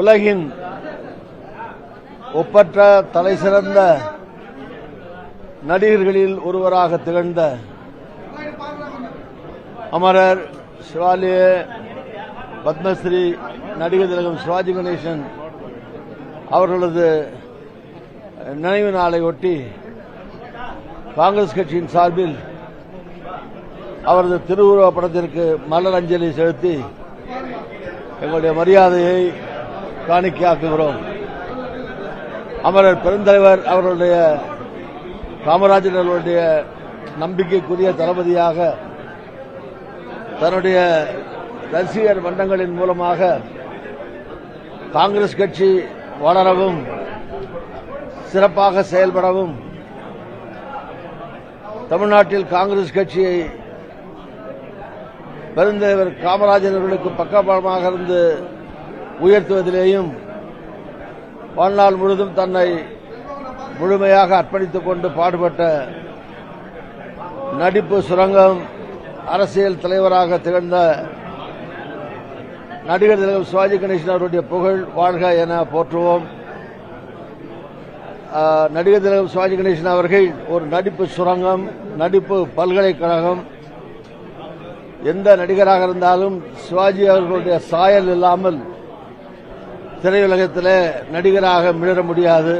உலகின் ஒப்பற்ற தலைசிறந்த நடிகர்களில் ஒருவராக திகழ்ந்த அமரர் சிவாலய பத்மஸ்ரீ நடிகர் திலகம் சிவாஜி கணேசன் அவர்களது நினைவு நாளை ஒட்டி காங்கிரஸ் கட்சியின் சார்பில் அவரது திருவுருவப் படத்திற்கு மலர் அஞ்சலி செலுத்தி எங்களுடைய மரியாதையை காணிக்கையாக்குகிறோம். அமரர் பெருந்தலைவர் அவர்களுடைய காமராஜர் அவர்களுடைய நம்பிக்கைக்குரிய தளபதியாக தன்னுடைய ரசிகர் மன்றங்களின் மூலமாக காங்கிரஸ் கட்சி வளரவும் சிறப்பாக செயல்படவும் தமிழ்நாட்டில் காங்கிரஸ் கட்சியை பெருந்தலைவர் காமராஜர் அவர்களுக்கு பக்கபலமாக இருந்து உயர்த்துவதிலேயும் வாழ்நாள் முழுதும் தன்னை முழுமையாக அர்ப்பணித்துக் கொண்டு பாடுபட்ட நடிப்பு சுரங்கம் அரசியல் தலைவராக திகழ்ந்த நடிகர் திலகம் சிவாஜி கணேசன் அவருடைய புகழ் வாழ்க என போற்றுவோம். நடிகர் திலகம் சிவாஜி கணேசன் அவர்கள் ஒரு நடிப்பு சுரங்கம், நடிப்பு பல்கலைக்கழகம். எந்த நடிகராக இருந்தாலும் சிவாஜி அவர்களுடைய சாயல் இல்லாமல் திரையுலகத்தில் நடிகராக மிளற முடியாது.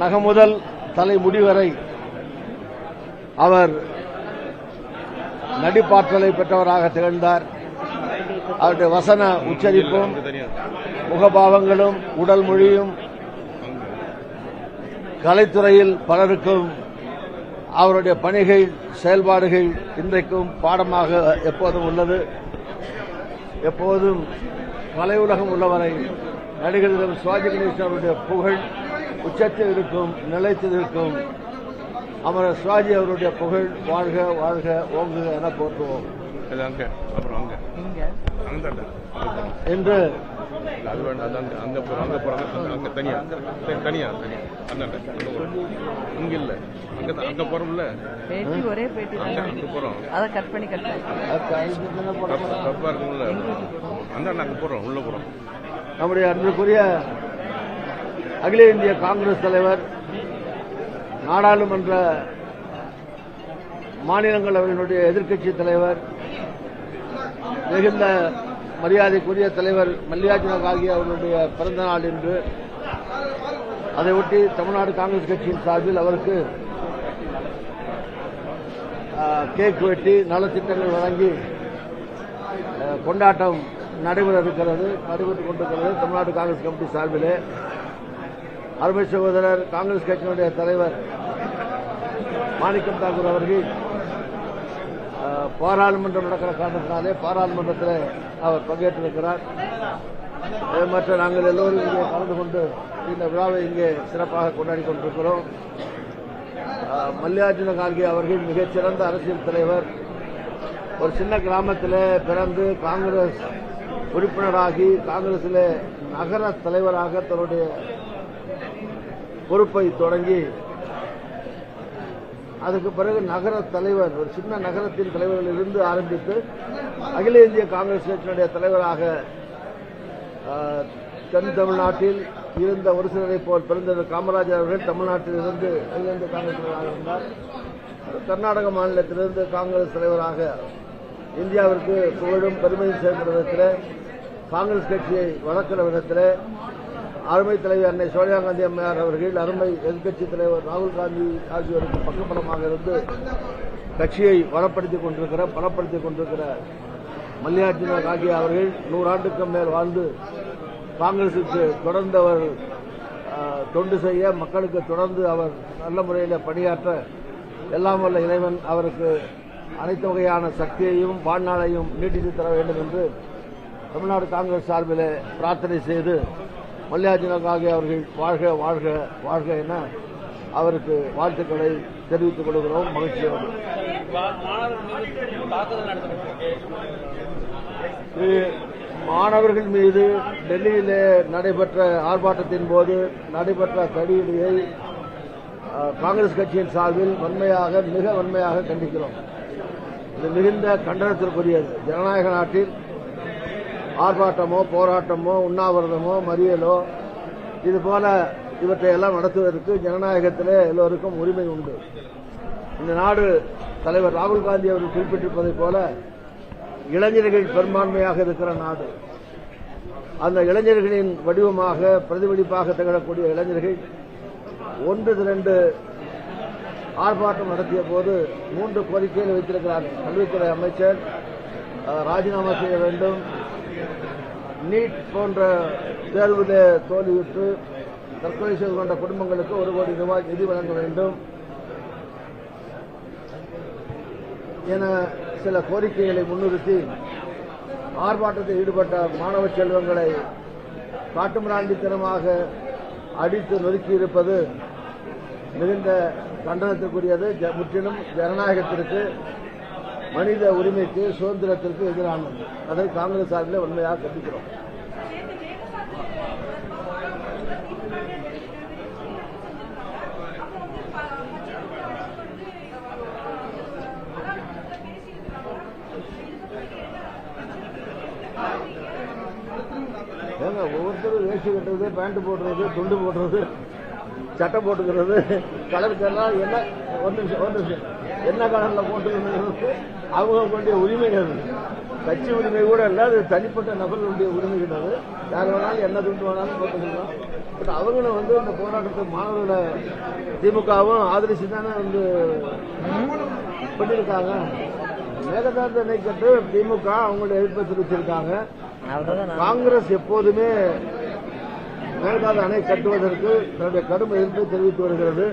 நகமுதல் தலைமுடி வரை அவர் நடிப்பாற்றலை பெற்றவராக திகழ்ந்தார். அவருடைய வசன உச்சரிப்பும் முகபாவங்களும் உடல் மொழியும் கலைத்துறையில் பலருக்கும் அவருடைய பணிகள் செயல்பாடுகள் இன்றைக்கும் பாடமாக எப்போதும் உள்ளது. எப்போதும் கலை உலகம் உள்ளவரை நடிகர் திலகம் சிவாஜி கணேசன் அவருடைய புகழ் உச்சத்தில் இருக்கும், நிலைத்திருக்கும். அமரர் சிவாஜி அவருடைய புகழ் வாழ்க வாழ்க ஓங்குக என போற்றுவோம் என்று நம்முடைய அன்புக்குரிய அகில இந்திய காங்கிரஸ் தலைவர், நாடாளுமன்ற மாநிலங்களவையினுடைய எதிர்க்கட்சி தலைவர், மிகுந்த மரியாதைக்குரிய தலைவர் மல்லிகார்ஜுன கார்கே அவர்களுடைய பிறந்த நாள் என்று அதையொட்டி தமிழ்நாடு காங்கிரஸ் கட்சியின் சார்பில் அவருக்கு கேக் வெட்டி நலத்திட்டங்கள் வழங்கி கொண்டாட்டம் நடைபெற்றுக் கொண்டிருக்கிறது. தமிழ்நாடு காங்கிரஸ் கமிட்டி சார்பிலே அருமை சகோதரர் காங்கிரஸ் கட்சியினுடைய தலைவர் மாணிக்கம் தாக்கூர் அவர்கள் பாராளுமன்றம் நடக்கிற காரணத்தினாலே பாராளுமன்றத்தில் அவர் பங்கேற்றிருக்கிறார். மற்ற நாங்கள் எல்லோரும் இங்கே கலந்து கொண்டு இந்த விழாவை இங்கே சிறப்பாக கொண்டாடி கொண்டிருக்கிறோம். மல்லிகார்ஜுன கார்கே அவர்கள் மிகச்சிறந்த அரசியல் தலைவர். ஒரு சின்ன கிராமத்தில் பிறந்து காங்கிரஸ் உறுப்பினராகி காங்கிரஸில் நகர தலைவராக தன்னுடைய பொறுப்பை தொடங்கி அதுக்கு பிறகு நகர தலைவர், ஒரு சின்ன நகரத்தின் தலைவர்களில் இருந்து ஆரம்பித்து அகில இந்திய காங்கிரஸ் கட்சியினுடைய தலைவராக தென் தமிழ்நாட்டில் இருந்த ஒரு சிலரை போல் பிறந்த காமராஜர் அவர்கள் தமிழ்நாட்டில் இருந்து அகில இந்திய காங்கிரஸ் தலைவராக இருந்தார். கர்நாடக மாநிலத்திலிருந்து காங்கிரஸ் தலைவராக இந்தியாவிற்கு புகழும் பெருமையும் சேர்க்கிற விதத்தில் காங்கிரஸ் கட்சியை வளர்க்கிற விதத்தில் அருமை தலைவர் அன்னை சோனியா காந்தி அம்மையார் அவர்கள் அருமை எதிர்க்கட்சி தலைவர் ராகுல் காந்தி ஆகியோருக்கு பக்கபலமாக இருந்து கட்சியை பலப்படுத்திக் கொண்டிருக்கிற மல்லிகார்ஜுன கார்கே அவர்கள் 100 ஆண்டுக்கும் மேல் வாழ்ந்து காங்கிரசுக்கு தொடர்ந்து அவர் தொண்டு செய்ய, மக்களுக்கு தொடர்ந்து அவர் நல்ல முறையில் பணியாற்ற எல்லாம் வல்ல இறைவன் அவருக்கு அனைத்து வகையான சக்தியையும் வாழ்நாளையும் நீட்டித்து தர வேண்டும் என்று தமிழ்நாடு காங்கிரஸ் சார்பில் பிரார்த்தனை செய்து மல்லிகார்ஜுன கார்கே அவர்கள் வாழ்க வாழ்க வாழ்க என அவருக்கு வாழ்த்துக்களை தெரிவித்துக் கொள்கிறோம் மகிழ்ச்சியோடு. மாணவர்கள் மீது டெல்லியிலே நடைபெற்ற ஆர்ப்பாட்டத்தின் போது நடைபெற்ற தடியடியை காங்கிரஸ் கட்சியின் சார்பில் மிக வன்மையாக கண்டிக்கிறோம். இது மிகுந்த கண்டனத்திற்குரியது. ஜனநாயக நாட்டில் ஆர்ப்பாட்டமோ போராட்டமோ உண்ணாவிரதமோ மறியலோ இதுபோல இவற்றை எல்லாம் நடத்துவதற்கு ஜனநாயகத்திலே எல்லோருக்கும் உரிமை உண்டு. இந்த நாடு தலைவர் ராகுல் காந்தி அவர்கள் குறிப்பிட்டிருப்பதைப் போல இளைஞர்கள் பெரும்பான்மையாக இருக்கிற நாடு. அந்த இளைஞர்களின் வடிவமாக பிரதிபலிப்பாக திகழக்கூடிய இளைஞர்கள் ஒன்று திரண்டு ஆர்ப்பாட்டம் நடத்திய போது 3 கோரிக்கைகள் வைத்திருக்கிறார்கள். கல்வித்துறை அமைச்சர் ராஜினாமா செய்ய வேண்டும், நீட் போன்ற தேர்விலே தோல்வியுற்று தற்கொலை செய்து கொண்ட குடும்பங்களுக்கு 1 கோடி ரூபாய் நிதி வழங்க வேண்டும் என சில கோரிக்கைகளை முன்னிறுத்தி ஆர்ப்பாட்டத்தில் ஈடுபட்ட மாணவ செல்வங்களை காட்டுமிராண்டித்தனமாக அடித்து நொறுக்கியிருப்பது மிகுந்த கண்டனத்திற்குரியது. முற்றிலும் ஜனநாயகத்திற்கு, மனித உரிமைக்கு, சுதந்திரத்திற்கு எதிரானது. அதை காங்கிரஸ் சார்பில் உண்மையாக கண்டிக்கிறோம். ஒவ்வொருத்தரும் வேஷ்டி கட்டுறது, பேண்ட் போடுறது, துண்டு போடுறது, சட்டை போட்டுக்கிறது, கலருக்கெல்லாம் என்ன என்ன கலர்ல போட்டுக்கிறது அவங்க கொண்டிய உரிமைகள். கட்சி உரிமை கூட இல்லை, அது தனிப்பட்ட நபர்களுடைய உரிமை கிடையாது. யார் வேணாலும் என்ன துண்டு வேணாலும் போட்டுக்கலாம். பட் அவங்களும் இந்த போராட்டத்தை மாணவர்களை திமுகவும் ஆதரிச்சு தானே பண்ணியிருக்காங்க. மேகதாது அணை கட்டு திமுக அவங்களுடைய எதிர்ப்பை தெரிவிச்சிருக்காங்க. காங்கிரஸ் எப்போதுமே மேகதாது அணை கட்டுவதற்கு தன்னுடைய கடும் எதிர்ப்பை தெரிவித்து வருகிறது.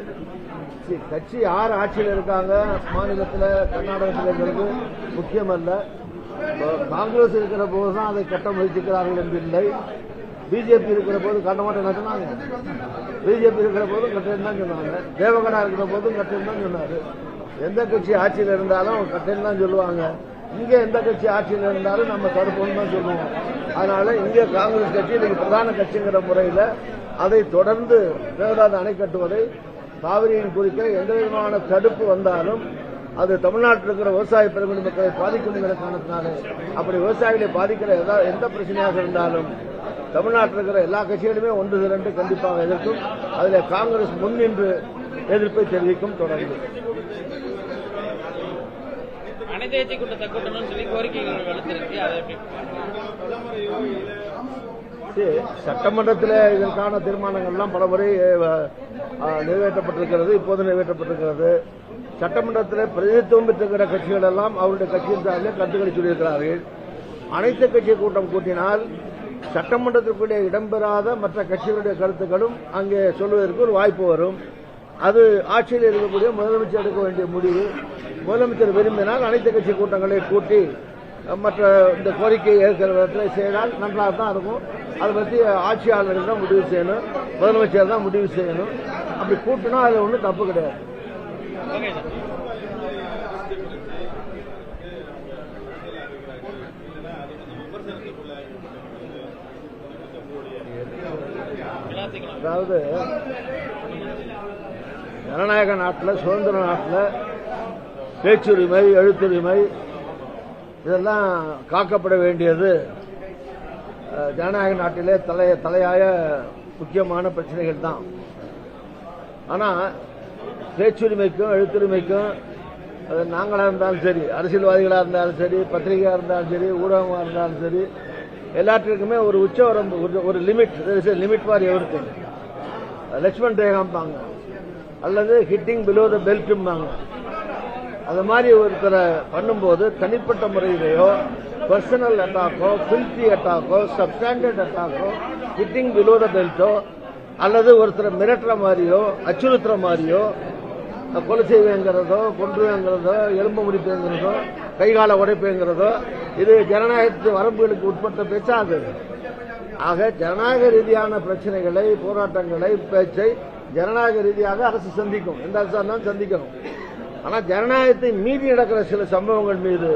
கட்சி யார் ஆட்சியில் இருக்காங்க மாநிலத்தில், கர்நாடகத்தில் முக்கியமல்ல. காங்கிரஸ் இருக்கிற போதுதான் அதை கட்ட முயற்சிக்கிறார்கள் என்றில்லை. பிஜேபி இருக்கிற போது கட்ட மாட்டேன் சொன்னாங்க. பிஜேபி இருக்கிற போதும் கட்டேன்னு தான் சொன்னாங்க. தேவகனா இருக்கிற போதும் கட்டேன்னு தான் சொன்னாரு. எந்த கட்சி ஆட்சியில் இருந்தாலும் கட்டேன்னு தான் சொல்லுவாங்க. இங்கே எந்த கட்சி ஆட்சியில் இருந்தாலும் நம்ம தடுப்போம்னு தான் சொல்லுவோம். அதனால இங்கே காங்கிரஸ் கட்சி இன்னைக்கு பிரதான கட்சிங்கிற முறையில் அதை தொடர்ந்து மேகதாது அணை கட்டுவதை காவிரியின் குறிக்க எந்த விதமான தடுப்பு வந்தாலும் அது தமிழ்நாட்டில் இருக்கிற விவசாய பெருங்குடி மக்களை பாதிக்கும்ங்கிற காரணத்தினாலே, அப்படி விவசாயிகளை பாதிக்கிற எந்த பிரச்சனையாக இருந்தாலும் தமிழ்நாட்டில் இருக்கிற எல்லா கட்சிகளுமே ஒன்று திரண்டு கண்டிப்பாக எதிர்க்கும். அதில் காங்கிரஸ் முன்னின்று எதிர்ப்பை தெரிவிக்கும். தொடர்ந்து சட்டமன்றத்தில் இதற்கான தீர்மானங்கள்லாம் பலமுறை நிறைவேற்றப்பட்டிருக்கிறது. இப்போது நிறைவேற்றப்பட்டிருக்கிறது. சட்டமன்றத்தில் பிரதிநிதித்துவம் பெற்றிருக்கிற கட்சிகள் எல்லாம் அவருடைய கட்சியின் சார்பில் கருத்துக்களை சொல்லியிருக்கிறார்கள். அனைத்து கட்சி கூட்டம் கூட்டினால் சட்டமன்றத்திற்குள்ளே இடம்பெறாத மற்ற கட்சிகளுடைய கருத்துக்களும் அங்கே சொல்வதற்கு ஒரு வாய்ப்பு வரும். அது ஆட்சியில் இருக்கக்கூடிய முதலமைச்சர் எடுக்க வேண்டிய முடிவு. முதலமைச்சர் விரும்பினால் அனைத்து கட்சி கூட்டங்களை கூட்டி மற்ற இந்த கோரிக்கை ஏற்கிறவற்றை செய்தால் நன்றாகத்தான் இருக்கும். அதை பற்றி ஆட்சியாளர்கள் தான் முடிவு செய்யணும், முதலமைச்சர் தான் முடிவு செய்யணும். அப்படி கூட்டினா அதில் ஒன்றும் தப்பு கிடையாது. அதாவது ஜனநாயக நாட்டில், சுதந்திர நாட்டில் பேச்சுரிமை, எழுத்துரிமை இதெல்லாம் காக்கப்பட வேண்டியது ஜனநாயக நாட்டிலே தலையாய முக்கியமான பிரச்சனைகள் தான். ஆனால் பேச்சுரிமைக்கும் எழுத்துரிமைக்கும் அது நாங்களாக இருந்தாலும் சரி, அரசியல்வாதிகளாக இருந்தாலும் சரி, பத்திரிகையாக இருந்தாலும் சரி, ஊடகமாக இருந்தாலும் சரி, எல்லாத்திற்குமே ஒரு உச்சவரம்பு, ஒரு லிமிட் ஃபார் எவரிதிங். லட்சுமண் ரேகாம்பாங்க, அல்லது ஹிட்டிங் பிலோ த பெல்ட்பாங்க. அது மாதிரி ஒருத்தரை பண்ணும்போது தனிப்பட்ட முறையிலேயோ, பர்சனல் அட்டாக்கோ, பில்தி அட்டாக்கோ, சப்ஸ்டாண்டர்ட் அட்டாக்கோ, ஹிட்டிங் பிலோ த பெல்ட்டோ, அல்லது ஒருத்தரை மிரட்டுற மாதிரியோ, அச்சுறுத்துற மாதிரியோ, கொலை செய்வேங்கிறதோ, கொன்றுவேங்கிறதோ, எலும்பு முடிப்பேங்கிறதோ, கைகால உடைப்பேங்கிறதோ, இது ஜனநாயகத்து வரம்புகளுக்கு உட்பட்ட பேச்சாது. ஆக ஜனநாயக ரீதியான பிரச்சனைகளை, போராட்டங்களை, பேச்சை ஜனநாயக ரீதியாக அரசு சந்திக்கும். எந்த அரசா இருந்தாலும் சந்திக்கணும். ஆனால் ஜனநாயகத்தை மீறி நடக்கிற சில சம்பவங்கள் மீது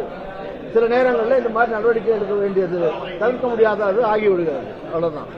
சில நேரங்களில் இந்த மாதிரி நடவடிக்கை எடுக்க வேண்டியது தவிர்க்க முடியாதது ஆகிவிடுகிறது. அவ்வளவுதான்.